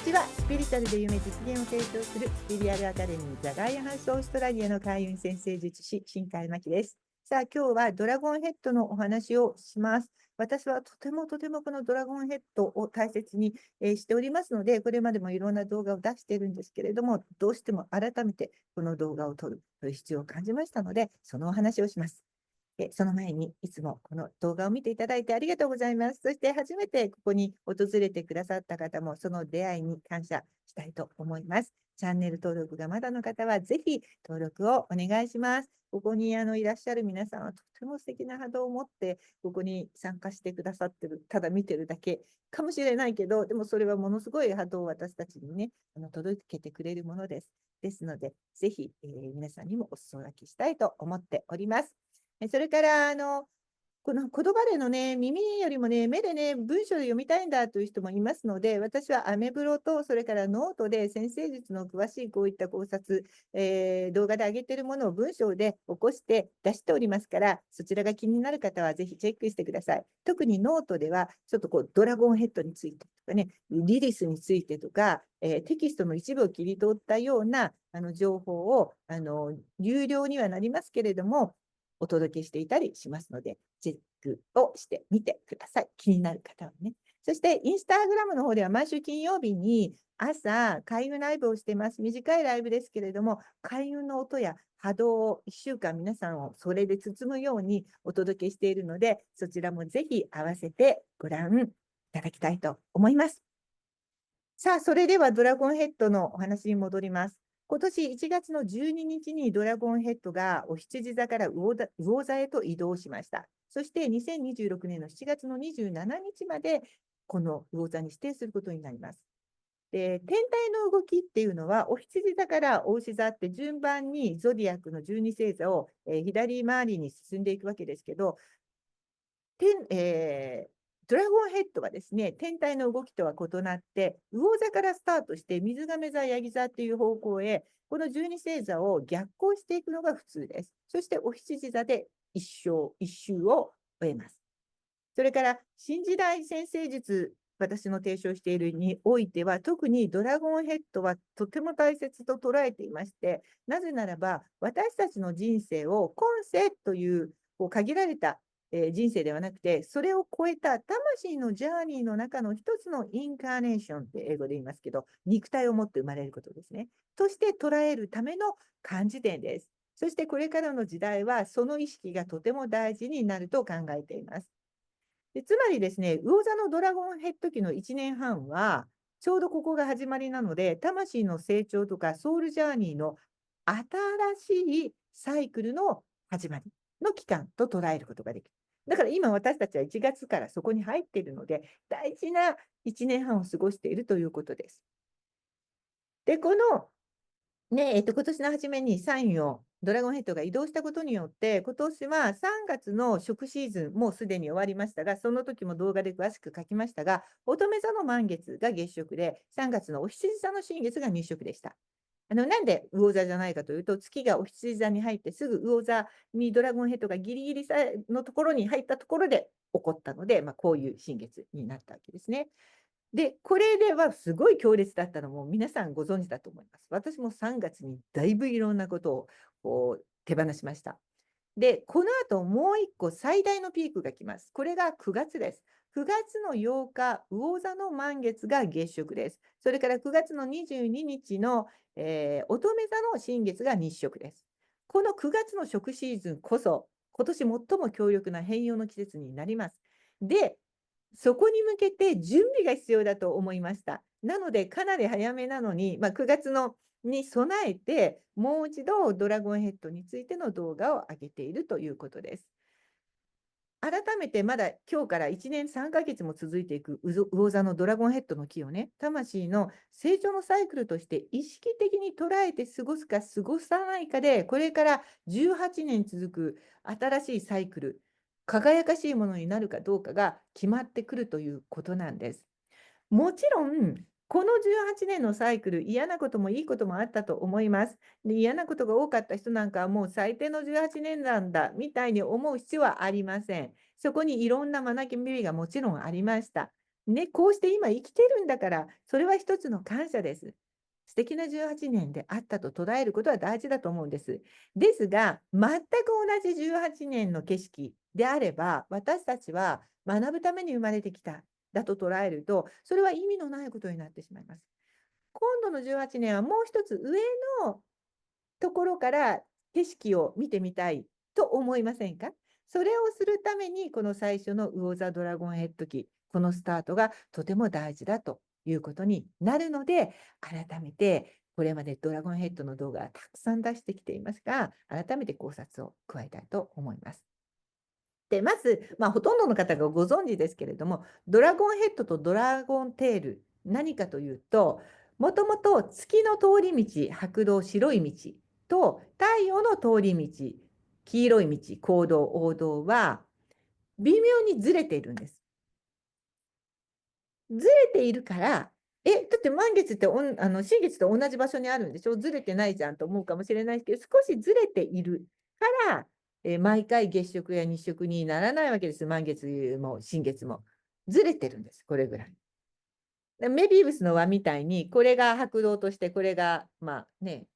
ちは。スピリチュアルで夢実現を提供するスピリアルアカデミーザガイアハウスオーストラリアの開運先生術師、新海真希です。さあ、今日はドラゴンヘッドのお話をします。私はとてもこのドラゴンヘッドを大切に、しておりますので、これまでもいろんな動画を出しているんですけれども、どうしても改めてこの動画を撮るという必要を感じましたので、そのお話をします。その前に、いつもこの動画を見ていただいてありがとうございます。そして初めてここに訪れてくださった方も、その出会いに感謝したいと思います。チャンネル登録がまだの方は、ぜひ登録をお願いします。ここにいらっしゃる皆さんはとても素敵な波動を持って、ここに参加してくださってる、ただ見てるだけかもしれないけど、でもそれはものすごい波動を私たちにね、届けてくれるものです。ですので、ぜひ、皆さんにもお裾分けしたいと思っております。それから、この言葉でのね、耳よりもね、目でね、文章で読みたいんだという人もいますので、私はアメブロと、それからノートで先生術の詳しいこういった考察、動画で上げているものを文章で起こして出しておりますから、そちらが気になる方はぜひチェックしてください。特にノートでは、ちょっとこうドラゴンヘッドについてとかね、リリスについてとか、テキストの一部を切り取ったような情報を有料にはなりますけれども、お届けしていたりしますので、チェックをしてみてください。気になる方はね。そして、インスタグラムの方では毎週金曜日に朝、開運ライブをしています。短いライブですけれども、開運の音や波動を1週間皆さんをそれで包むようにお届けしているので、そちらもぜひ合わせてご覧いただきたいと思います。さあ、それではドラゴンヘッドのお話に戻ります。今年1月の12日にドラゴンヘッドがお羊座から魚座へと移動しました。そして2026年の7月の27日までこの魚座に指定することになります。で、天体の動きっていうのは、お羊座からお牛座って順番にゾディアックの12星座を、左回りに進んでいくわけですけど、ドラゴンヘッドはですね、天体の動きとは異なって、魚座からスタートして、水亀座、ヤギ座っていう方向へ、この12星座を逆行していくのが普通です。そして、お羊座で一周を終えます。それから、新時代占星術、私の提唱しているにおいては、特にドラゴンヘッドはとても大切と捉えていまして、なぜならば、私たちの人生を今世という限られた人生ではなくて、それを超えた魂のジャーニーの中の一つのインカーネーションって英語で言いますけど、肉体を持って生まれることですね。として捉えるための感じ点です。そしてこれからの時代は、その意識がとても大事になると考えています。つまりですね、魚座のドラゴンヘッド期の1年半は、ちょうどここが始まりなので、魂の成長とかソウルジャーニーの新しいサイクルの始まりの期間と捉えることができる。だから今私たちは1月からそこに入っているので、大事な1年半を過ごしているということです。で、このね、今年の初めにサインをドラゴンヘッドが移動したことによって、今年は3月の食シーズン、もうすでに終わりましたが、その時も動画で詳しく書きましたが、乙女座の満月が月食で、3月のお羊座の新月が日食でした。なんで魚座じゃないかというと、月がお羊座に入ってすぐ魚座にドラゴンヘッドがギリギリのところに入ったところで起こったので、こういう新月になったわけですね。で、これではすごい強烈だったのも皆さんご存知だと思います。私も3月にだいぶいろんなことを手放しました。で、この後もう一個最大のピークが来ます。これが9月です。9月の8日、魚座の満月が月食です。それから9月の22日の、乙女座の新月が日食です。この9月の食シーズンこそ、今年最も強力な変容の季節になります。で、そこに向けて準備が必要だと思いました。なので、かなり早めなのに、9月に備えて、もう一度ドラゴンヘッドについての動画を上げているということです。改めてまだ今日から1年3ヶ月も続いていく魚座のドラゴンヘッドの木をね、魂の成長のサイクルとして意識的に捉えて過ごすか過ごさないかで、これから18年続く新しいサイクル、輝かしいものになるかどうかが決まってくるということなんです。もちろん、この18年のサイクル、嫌なこともいいこともあったと思います。で、嫌なことが多かった人なんかはもう最低の18年なんだみたいに思う必要はありません。そこにいろんな学びがもちろんありました。ね、こうして今生きてるんだから、それは一つの感謝です。素敵な18年であったと捉えることは大事だと思うんです。ですが、全く同じ18年の景色であれば、私たちは学ぶために生まれてきた、だと捉えると、それは意味のないことになってしまいます。今度の18年はもう一つ上のところから景色を見てみたいと思いませんか？それをするために、この最初の魚座ドラゴンヘッド期、このスタートがとても大事だということになるので、改めてこれまでドラゴンヘッドの動画はたくさん出してきていますが、改めて考察を加えたいと思います。で、まず、ほとんどの方がご存知ですけれども、ドラゴンヘッドとドラゴンテール、何かというと、もともと月の通り道、白道、白い道と太陽の通り道、黄色い道、黄道、黄道は微妙にずれているんです。ずれているから、だって満月って新月と同じ場所にあるんでしょ、ずれてないじゃんと思うかもしれないですけど、少しずれているから、毎回月食や日食にならないわけです。満月も新月も。ずれてるんです、これぐらい。メビウスの輪みたいに、これが白道として、これが、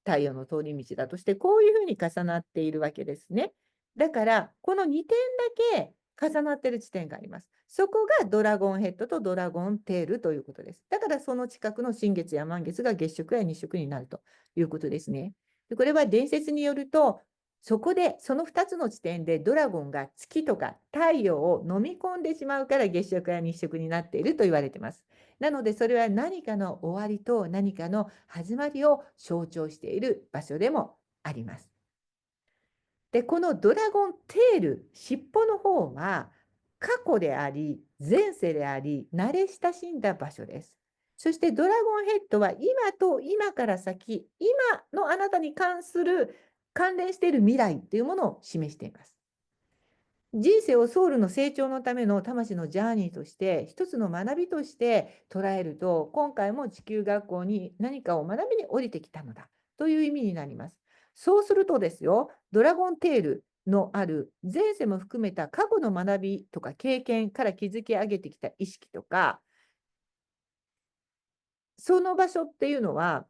太陽の通り道だとして、こういうふうに重なっているわけですね。だから、この2点だけ重なっている地点があります。そこがドラゴンヘッドとドラゴンテールということです。だからその近くの新月や満月が月食や日食になるということですね。でこれは伝説によると、そこでその2つの地点でドラゴンが月とか太陽を飲み込んでしまうから月食や日食になっていると言われています。なのでそれは何かの終わりと何かの始まりを象徴している場所でもあります。で、このドラゴンテール、尻尾の方は過去であり、前世であり、慣れ親しんだ場所です。そしてドラゴンヘッドは今と今から先、今のあなたに関する関連している未来っていうものを示しています。人生をソウルの成長のための魂のジャーニーとして、一つの学びとして捉えると、今回も地球学校に何かを学びに降りてきたのだという意味になります。そうするとですよ、ドラゴンテールのある前世も含めた過去の学びとか経験から築き上げてきた意識とか、その場所っていうのは、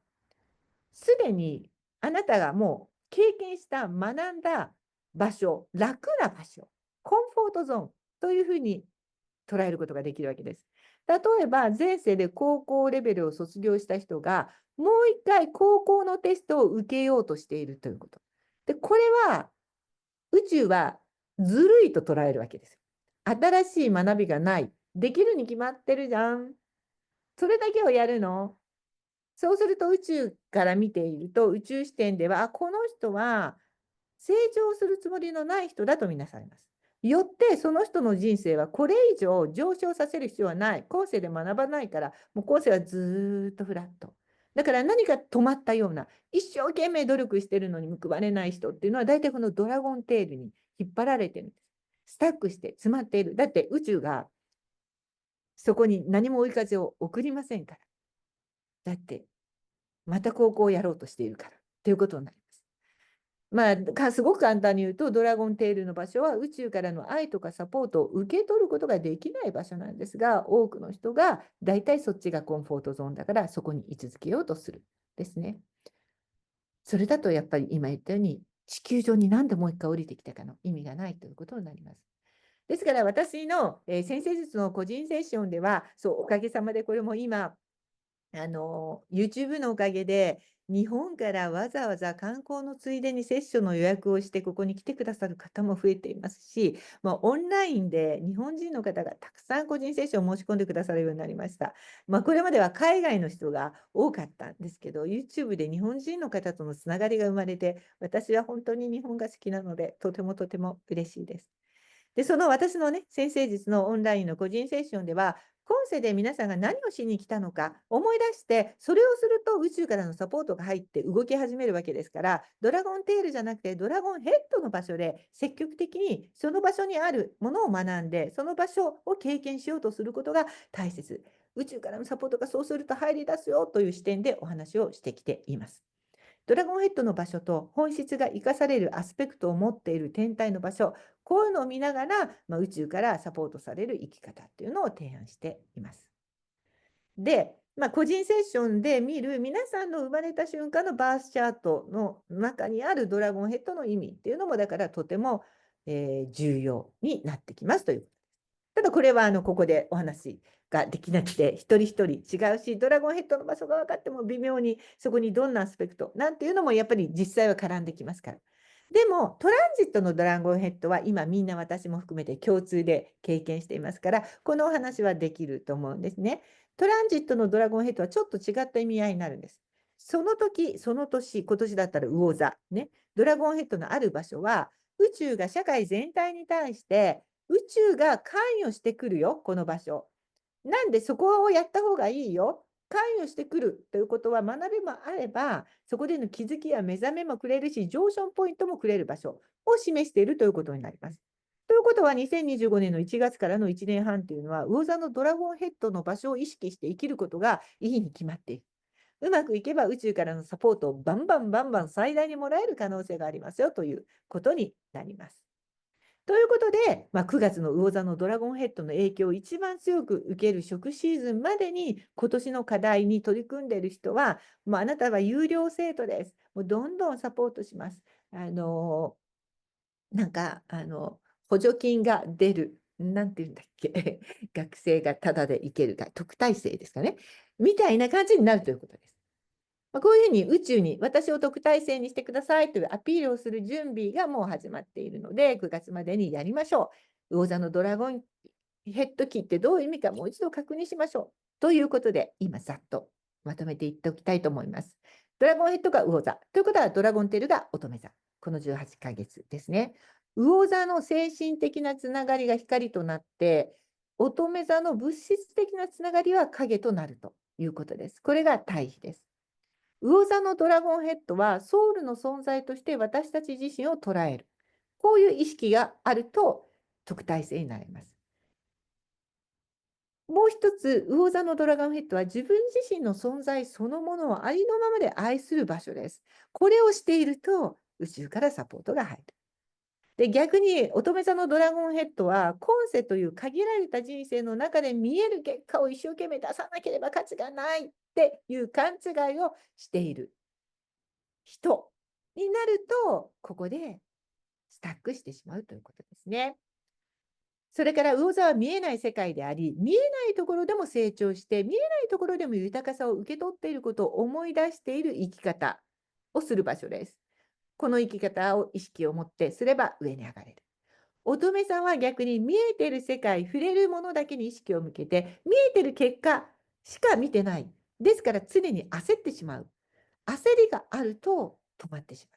すでにあなたがもう経験した、学んだ場所、楽な場所、コンフォートゾーンというふうに捉えることができるわけです。例えば、前世で高校レベルを卒業した人が、もう一回高校のテストを受けようとしているということ。で、これは宇宙はずるいと捉えるわけですよ。新しい学びがない。できるに決まってるじゃん。それだけをやるの？そうすると宇宙から見ていると、宇宙視点では、この人は成長するつもりのない人だとみなされます。よってその人の人生はこれ以上上昇させる必要はない。今世で学ばないから、もう今世はずっとフラット。だから何か止まったような、一生懸命努力してるのに報われない人っていうのは、大体このドラゴンテールに引っ張られてるんです。スタックして詰まっている。だって宇宙がそこに何も追い風を送りませんから。だってまた高校をやろうとしているからということになります。すごく簡単に言うと、ドラゴンテールの場所は宇宙からの愛とかサポートを受け取ることができない場所なんですが、多くの人が大体そっちがコンフォートゾーンだから、そこに居続けようとするですね。それだとやっぱり今言ったように、地球上に何でもう一回降りてきたかの意味がないということになります。ですから私の、先生術の個人セッションでは、そう、おかげさまでこれも今、YouTube のおかげで、日本からわざわざ観光のついでにセッションの予約をして、ここに来てくださる方も増えていますし、オンラインで日本人の方がたくさん個人セッションを申し込んでくださるようになりました。これまでは海外の人が多かったんですけど、YouTube で日本人の方とのつながりが生まれて、私は本当に日本が好きなので、とてもとても嬉しいです。で、その私のね、先生術のオンラインの個人セッションでは、今世で皆さんが何をしに来たのか思い出して、それをすると宇宙からのサポートが入って動き始めるわけですから、ドラゴンテールじゃなくてドラゴンヘッドの場所で積極的にその場所にあるものを学んで、その場所を経験しようとすることが大切。宇宙からのサポートがそうすると入り出すよという視点でお話をしてきています。ドラゴンヘッドの場所と本質が生かされるアスペクトを持っている天体の場所、こういうのを見ながら、宇宙からサポートされる生き方っていうのを提案しています。で、個人セッションで見る皆さんの生まれた瞬間のバースチャートの中にあるドラゴンヘッドの意味っていうのも、だからとても、重要になってきますという。ただこれはここでお話ができなくて、一人一人違うし、ドラゴンヘッドの場所が分かっても微妙にそこにどんなアスペクトなんていうのもやっぱり実際は絡んできますから。でもトランジットのドラゴンヘッドは今みんな私も含めて共通で経験していますから、このお話はできると思うんですね。トランジットのドラゴンヘッドはちょっと違った意味合いになるんです。その時、その年、今年だったら魚座、ね、ドラゴンヘッドのある場所は、宇宙が社会全体に対して宇宙が関与してくるよ、この場所。なんでそこをやった方がいいよ。関与してくるということは学びもあれば、そこでの気づきや目覚めもくれるし、上昇ポイントもくれる場所を示しているということになります。ということは、2025年の1月からの1年半というのは、魚座のドラゴンヘッドの場所を意識して生きることがいいに決まっている。うまくいけば宇宙からのサポートをバンバンバンバン最大にもらえる可能性がありますよということになります。ということで、9月の魚座のドラゴンヘッドの影響を一番強く受ける食シーズンまでに今年の課題に取り組んでいる人は、もうあなたは有料生徒です。もうどんどんサポートします。なんか、補助金が出る。なんていうんだっけ。学生がタダで行けるか、特待生ですかね。みたいな感じになるということです。こういうふうに宇宙に私を特待生にしてくださいというアピールをする準備がもう始まっているので、9月までにやりましょう。魚座のドラゴンヘッド期ってどういう意味かもう一度確認しましょう。ということで、今ざっとまとめていっておきたいと思います。ドラゴンヘッドが魚座。ということは、ドラゴンテールが乙女座。この18ヶ月ですね。魚座の精神的なつながりが光となって、乙女座の物質的なつながりは影となるということです。これが対比です。魚座のドラゴンヘッドはソウルの存在として私たち自身を捉える。こういう意識があると特待生になれます。もう一つ、魚座のドラゴンヘッドは自分自身の存在そのものをありのままで愛する場所です。これをしていると宇宙からサポートが入る。で、逆に乙女座のドラゴンヘッドは今世という限られた人生の中で見える結果を一生懸命出さなければ価値がないっていう勘違いをしている人になると、ここでスタックしてしまうということですね。それから魚座は見えない世界であり、見えないところでも成長して、見えないところでも豊かさを受け取っていることを思い出している生き方をする場所です。この生き方を意識を持ってすれば上に上がれる。乙女さんは逆に見えている世界、触れるものだけに意識を向けて、見えている結果しか見てない。ですから常に焦ってしまう。焦りがあると止まってし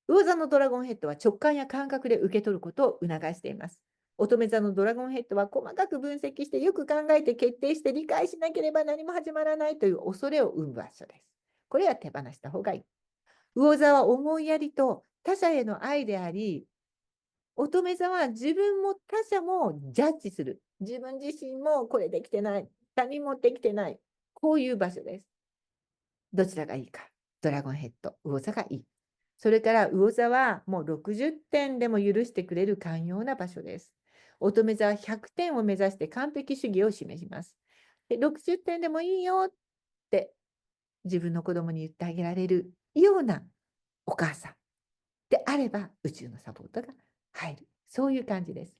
まう。魚座のドラゴンヘッドは直感や感覚で受け取ることを促しています。乙女座のドラゴンヘッドは細かく分析してよく考えて決定して理解しなければ何も始まらないという恐れを生む場所です。これは手放した方がいい。魚座は思いやりと他者への愛であり、乙女座は自分も他者もジャッジする。自分自身もこれできてない。他人もできてない。こういう場所です。どちらがいいか。ドラゴンヘッド、魚座がいい。それから魚座はもう60点でも許してくれる寛容な場所です。乙女座は100点を目指して完璧主義を示します。で、60点でもいいよって自分の子供に言ってあげられるようなお母さんであれば宇宙のサポートが入る。そういう感じです。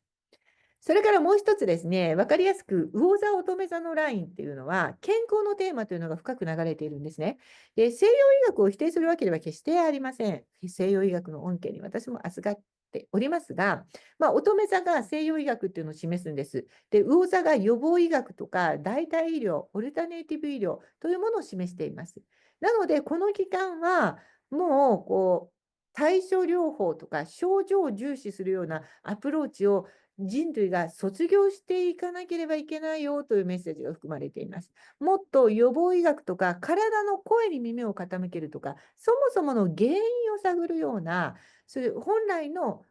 それからもう一つですね、分かりやすく、魚座乙女座のラインっていうのは、健康のテーマというのが深く流れているんですね。で、西洋医学を否定するわけでは決してありません。西洋医学の恩恵に私も預かっておりますが、乙女座が西洋医学っていうのを示すんです。で、魚座が予防医学とか代替医療、オルタネイティブ医療というものを示しています。なので、この期間は、もう、対処療法とか症状を重視するようなアプローチを人類が卒業していかなければいけないよというメッセージが含まれています。もっと予防医学とか体の声に耳を傾けるとか、そもそもの原因を探るような、そういう本来の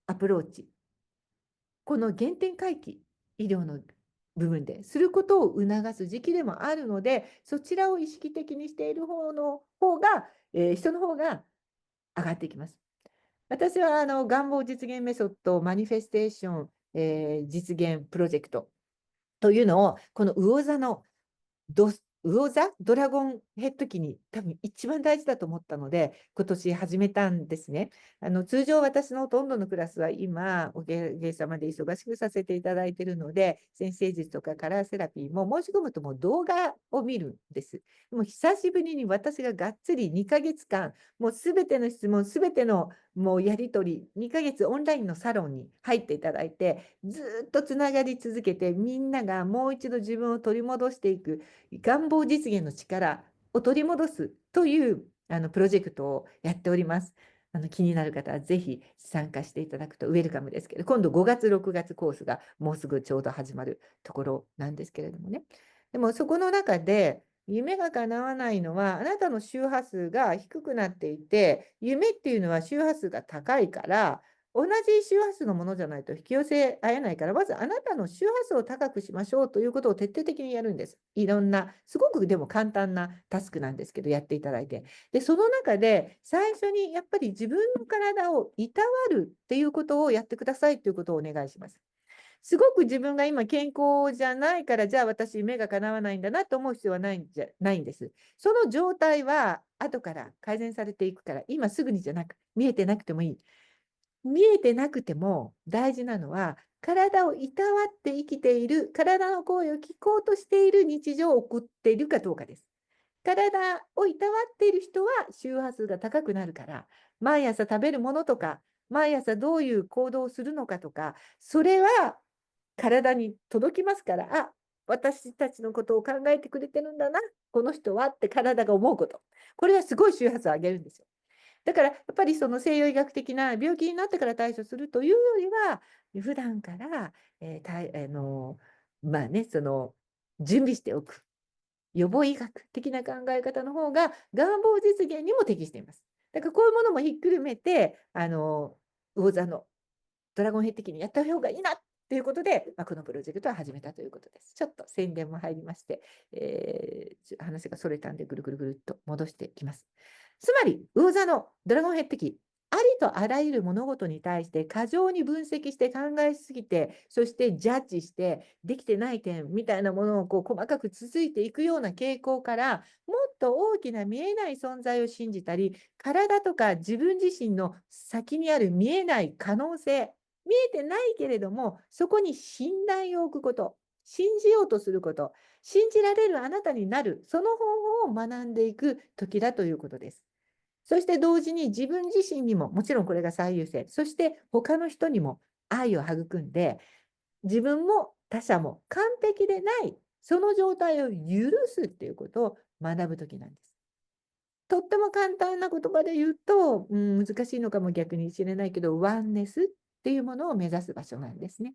アプローチ、この原点回帰、医療の部分ですることを促す時期でもあるので、そちらを意識的にしている方が、人の方が上がっていきます。私は願望実現メソッド、マニフェステーション、実現プロジェクトというのを、この魚座の魚座ドラゴンヘッド期に多分一番大事だと思ったので、今年始めたんですね。通常私のほとんどのクラスは今、おかげさまで忙しくさせていただいているので、先生術とかカラーセラピーも申し込むともう動画を見るんです。もう久しぶりに私ががっつり2ヶ月間、もうすべての質問、すべてのもうやり取り、2ヶ月オンラインのサロンに入っていただいて、ずっとつながり続けて、みんながもう一度自分を取り戻していく、願望実現の力を取り戻すというプロジェクトをやっております。気になる方はぜひ参加していただくとウェルカムですけど、今度5月、6月コースがもうすぐちょうど始まるところなんですけれどもね。でもそこの中で夢が叶わないのは、あなたの周波数が低くなっていて、夢っていうのは周波数が高いから、同じ周波数のものじゃないと引き寄せ合えないから、まずあなたの周波数を高くしましょうということを徹底的にやるんです。いろんな、すごくでも簡単なタスクなんですけど、やっていただいて。で、その中で最初にやっぱり自分の体をいたわるっていうことをやってくださいということをお願いします。すごく自分が今健康じゃないから、じゃあ私目が叶わないんだなと思う必要はないんです。その状態は後から改善されていくから、今すぐにじゃなく、見えてなくてもいい。見えてなくても大事なのは、体をいたわって生きている、体の声を聞こうとしている日常を送っているかどうかです。体をいたわっている人は周波数が高くなるから、毎朝食べるものとか、毎朝どういう行動をするのかとか、それは体に届きますから、あ、私たちのことを考えてくれてるんだな、この人はって体が思うこと。これはすごい周波数を上げるんですよ。だからやっぱりその西洋医学的な病気になってから対処するというよりは、普段から、まあね、準備しておく。予防医学的な考え方の方が願望実現にも適しています。だからこういうものもひっくるめて、魚座のドラゴンヘッド期にやった方がいいなということで、このプロジェクトは始めたということです。ちょっと宣伝も入りまして、話がそれたんでぐるぐるぐるっと戻してきます。つまり、魚座のドラゴンヘッド期、ありとあらゆる物事に対して過剰に分析して考えすぎて、そしてジャッジしてできてない点みたいなものをこう細かく続いていくような傾向から、もっと大きな見えない存在を信じたり、体とか自分自身の先にある見えない可能性、見えてないけれども、そこに信頼を置くこと、信じようとすること、信じられるあなたになる、その方法を学んでいく時だということです。そして同時に自分自身にも、もちろんこれが最優先、そして他の人にも愛を育んで、自分も他者も完璧でない、その状態を許すっていうことを学ぶ時なんです。とっても簡単な言葉で言うと、難しいのかも逆に知れないけど、ワンネスっていうものを目指す場所なんですね。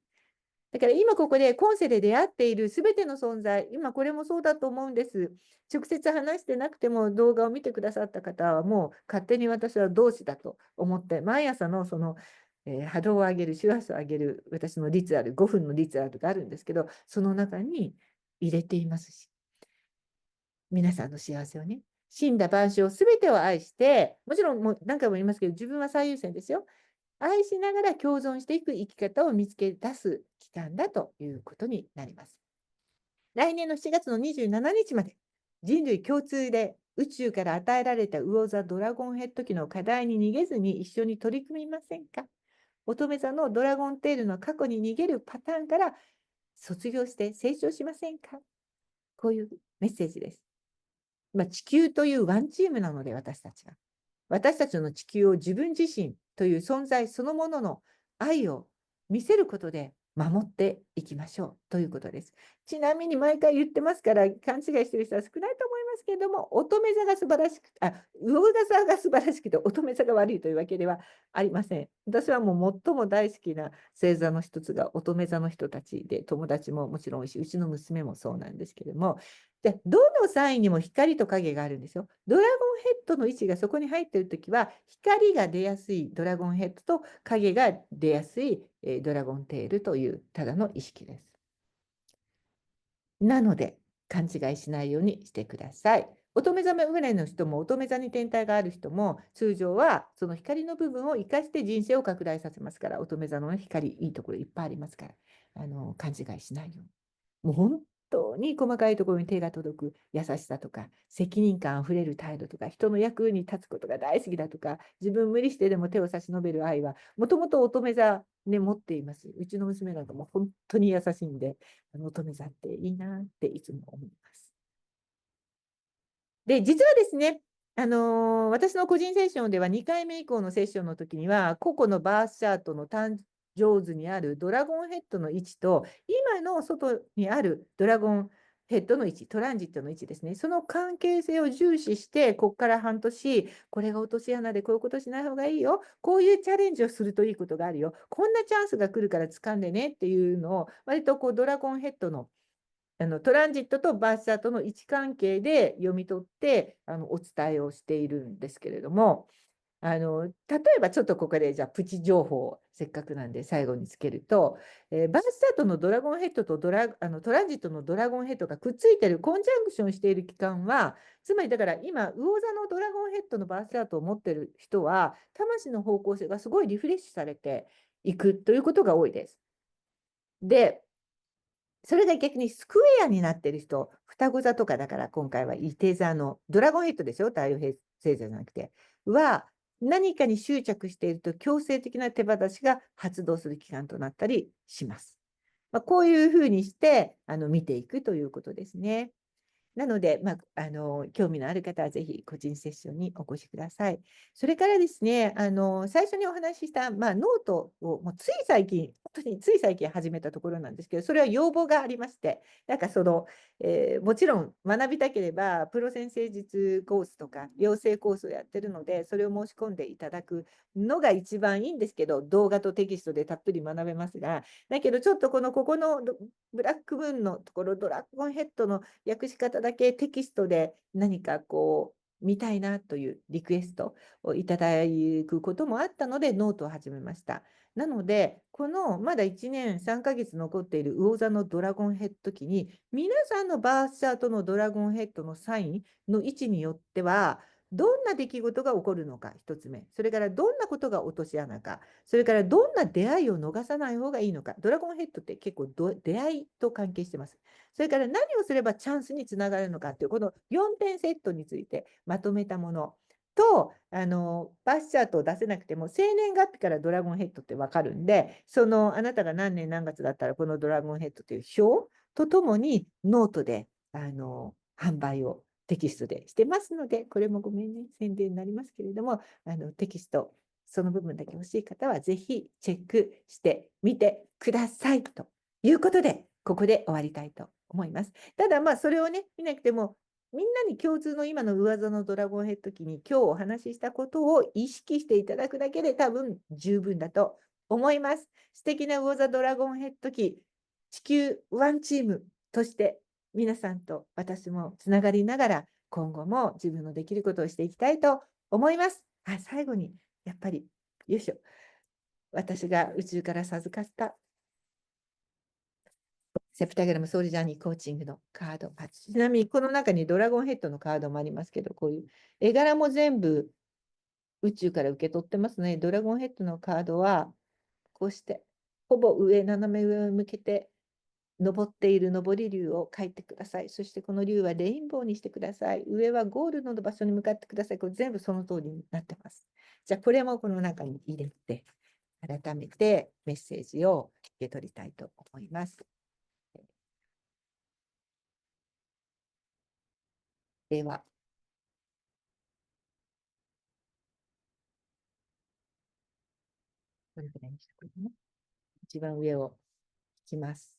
だから今ここで今世で出会っているすべての存在、今これもそうだと思うんです。直接話してなくても動画を見てくださった方はもう勝手に私は同志だと思って、毎朝の波動を上げる、周波数を上げる私のリツアル、5分のリツアルがあるんですけど、その中に入れていますし、皆さんの幸せをね、死んだ万象すべてを愛して、もちろんもう何回も言いますけど、自分は最優先ですよ。愛しながら共存していく生き方を見つけ出す期間だということになります。来年の7月の27日まで人類共通で宇宙から与えられた魚座ドラゴンヘッド機の課題に逃げずに一緒に取り組みませんか？乙女座のドラゴンテールの過去に逃げるパターンから卒業して成長しませんか？こういうメッセージです。地球というワンチームなので私たちは。私たちの地球を自分自身という存在そのものの愛を見せることで守っていきましょうということです。ちなみに毎回言ってますから勘違いしている人は少ないと思いますけれども、乙女座が素晴らしく、魚座が素晴らしくて乙女座が悪いというわけではありません。私はもう最も大好きな星座の一つが乙女座の人たちで、友達ももちろん多いし、うちの娘もそうなんですけれども、で、どのサインにも光と影があるんですよ。ドラゴンヘッドの位置がそこに入っているときは、光が出やすいドラゴンヘッドと影が出やすいドラゴンテールというただの意識です。なので、勘違いしないようにしてください。乙女座ぐらいの人も、乙女座に天体がある人も、通常はその光の部分を生かして人生を拡大させますから、乙女座の、ね、光、いいところいっぱいありますから、勘違いしないように。もう本当に細かいところに手が届く優しさとか、責任感あふれる態度とか、人の役に立つことが大好きだとか、自分無理してでも手を差し伸べる愛は、もともと乙女座ね、持っています。うちの娘なんかも本当に優しいんで、乙女座っていいなっていつも思います。で、実はですね、私の個人セッションでは2回目以降のセッションの時には、個々のバースチャートの誕生図にあるドラゴンヘッドの位置と、今の外にあるドラゴンヘッドの位置、トランジットの位置ですね、その関係性を重視して、ここから半年、これが落とし穴でこういうことしない方がいいよ、こういうチャレンジをするといいことがあるよ、こんなチャンスが来るから掴んでねっていうのを、割とこうドラゴンヘッドのトランジットとバースチャートの位置関係で読み取ってお伝えをしているんですけれども、例えばちょっとここでじゃあプチ情報をせっかくなんで最後につけると、バースチャートのドラゴンヘッドとトランジットのドラゴンヘッドがくっついてるコンジャンクションしている期間は、つまりだから今魚座のドラゴンヘッドのバースチャートを持ってる人は魂の方向性がすごいリフレッシュされていくということが多いです。で、それが逆にスクエアになってる人、双子座とかだから今回は伊手座のドラゴンヘッドですよ、太陽星座じゃなくて、は何かに執着していると強制的な手放しが発動する期間となったりします。こういうふうにして見ていくということですね。なので、興味のある方はぜひ個人セッションにお越しください。それからですね、最初にお話しした、ノートをもうつい最近、本当につい最近始めたところなんですけど、それは要望がありまして、なんかもちろん学びたければ、プロ先生術コースとか、養成コースをやってるので、それを申し込んでいただくのが一番いいんですけど、動画とテキストでたっぷり学べますが、だけどちょっとここのブラックムーンのところ、ドラゴンヘッドの訳し方だけテキストで何かこう見たいなというリクエストをいただくこともあったのでノートを始めました。なので、このまだ1年3ヶ月残っている魚座のドラゴンヘッド期に、皆さんのバースチャートのドラゴンヘッドのサインの位置によっては、どんな出来事が起こるのか、1つ目。それからどんなことが落とし穴か。それからどんな出会いを逃さない方がいいのか。ドラゴンヘッドって結構出会いと関係してます。それから何をすればチャンスにつながるのかという、この4点セットについてまとめたものと、バースチャートを出せなくても、生年月日からドラゴンヘッドって分かるんで、あなたが何年何月だったらこのドラゴンヘッドという表とともにノートで、販売をテキストでしてますので、これもごめんね、宣伝になりますけれども、テキスト、その部分だけ欲しい方は、ぜひチェックしてみてください。ということで、ここで終わりたいと思います。ただ、それをね、見なくても、みんなに共通の今の上座のドラゴンヘッド期に今日お話ししたことを意識していただくだけで多分十分だと思います。素敵な魚座ドラゴンヘッド期、地球ワンチームとして皆さんと私もつながりながら今後も自分のできることをしていきたいと思います。最後にやっぱりよいしょ、私が宇宙から授かったセプタグラムソウルジャーニーコーチングのカード。ちなみにこの中にドラゴンヘッドのカードもありますけど、こういう絵柄も全部宇宙から受け取ってますね。ドラゴンヘッドのカードはこうしてほぼ斜め上を向けて登っている登り竜を描いてください。そしてこの竜はレインボーにしてください。上はゴールドの場所に向かってください。これ全部その通りになってます。じゃあこれもこの中に入れて、改めてメッセージを受け取りたいと思います。では、これぐらいにしておくね。一番上を引きます。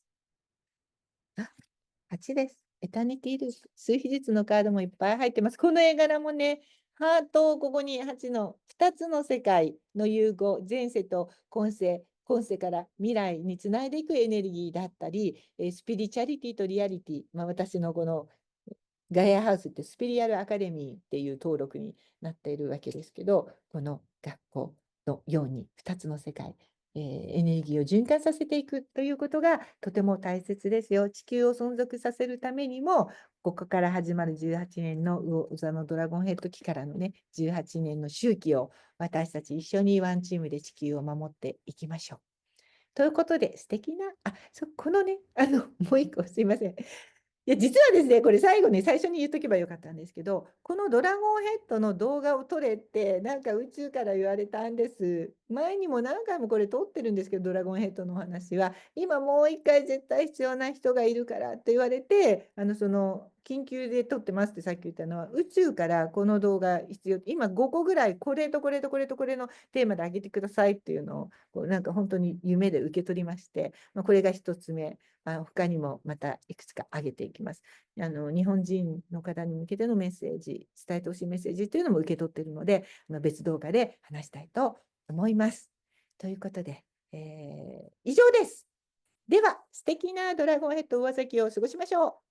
8です。エタニティです。数比術のカードもいっぱい入ってます。この絵柄もね、ハートをここに8の2つの世界の融合、前世と今世、今世から未来につないでいくエネルギーだったり、スピリチュアリティとリアリティ、私のこのガイアハウスってスピリアルアカデミーっていう登録になっているわけですけど、この学校のように2つの世界、エネルギーを循環させていくということがとても大切ですよ。地球を存続させるためにも、ここから始まる18年の魚座のドラゴンヘッド期からのね、18年の周期を私たち一緒にワンチームで地球を守っていきましょう。ということで、素敵な、このね、もう一個すいません。いや、実はですね、これ最後に最初に言っとけばよかったんですけど、このドラゴンヘッドの動画を撮れって、なんか宇宙から言われたんです。前にも何回もこれ撮ってるんですけど、ドラゴンヘッドのお話は、今もう一回絶対必要な人がいるからって言われて、緊急で撮ってますってさっき言ったのは、宇宙からこの動画必要、今5個ぐらい、これとこれとこれとこれのテーマであげてくださいっていうのを、こうなんか本当に夢で受け取りまして、これが1つ目。他にもまたいくつか挙げていきます。日本人の方に向けてのメッセージ、伝えてほしいメッセージというのも受け取っているので、別動画で話したいと思います。ということで、以上です。では、素敵なドラゴンヘッド上崎を過ごしましょう。